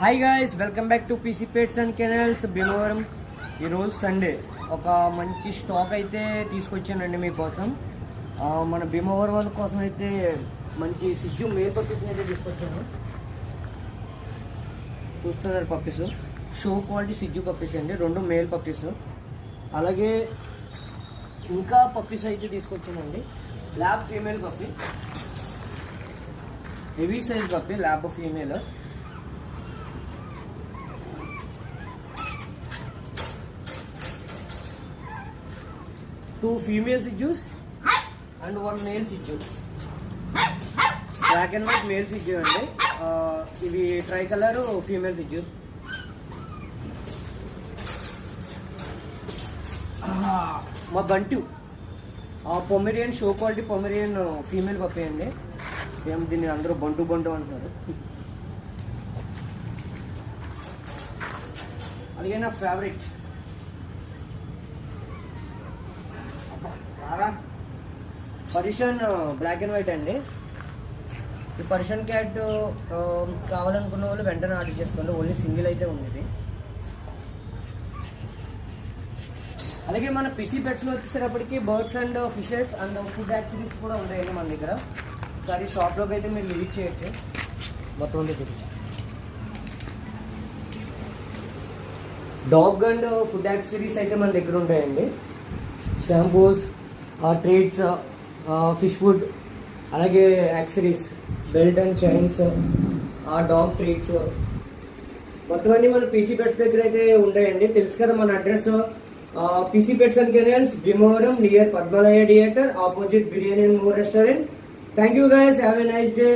Hi guys, welcome back to PC pets and canals Bhimavaram. ఈరోజు Sunday ఒక మంచి stock అయితే తీసుకొచ్చానండి మీకోసం. మన భీమవరం వాళ్ళ కోసం అయితే మంచి సిజ్జు మేల్ పప్పీస్ని అయితే తీసుకొచ్చాను. చూస్తున్నారు పప్పీస్, షో క్వాలిటీ సిజ్జు పప్పీస్ అండి, 2 మేల్ పప్పీస్. అలాగే ఇంకా పప్పీస్ అయితే తీసుకొచ్చానండి. Lab female puppy, heavy size puppy, lab female. Two female Sijus and 1 male Siju. Black and white male Siju అండి. ఇవి ట్రై కలర్ ఫీమేల్ Sijus. మా Bantu pomeranian, show quality pomeranian female puppy అండి. Same దీన్ని అందరూ బంటు బంటు అంటున్నారు. అలాగే నా favourite Persian black and white అండి. ఈ పర్షియన్ క్యాట్ కావాలనుకున్న వాళ్ళు వెంటనే ఆర్డర్ చేసుకోండి, ఓన్లీ సింగిల్ అయితే ఉంది. అలాగే మన పిసి పెట్స్లో వచ్చేసేటప్పటికి birds and fishes and food accessories కూడా ఉంటాయండి మన దగ్గర. ఒకసారి షాప్లోకి అయితే మీరు విజిట్ చేయొచ్చు. మొత్తం అంతా చూపించు. డాగ్ అండ్ ఫుడ్ యాక్సిరీస్ అయితే మన దగ్గర ఉంటాయండి. షాంపూస్, ట్రీట్స్, ఫిష్ ఫుడ్, అలాగే accessories, belt and chains, dog treats మొత్తం అన్ని మన పీసీ పెట్స్ దగ్గర అయితే ఉంటాయండి. తెలుసు కదా మన address, PC pets and canals, Bhimavaram, near Padmalaya theatre, opposite biryani and more restaurant. Thank you guys, have a nice day.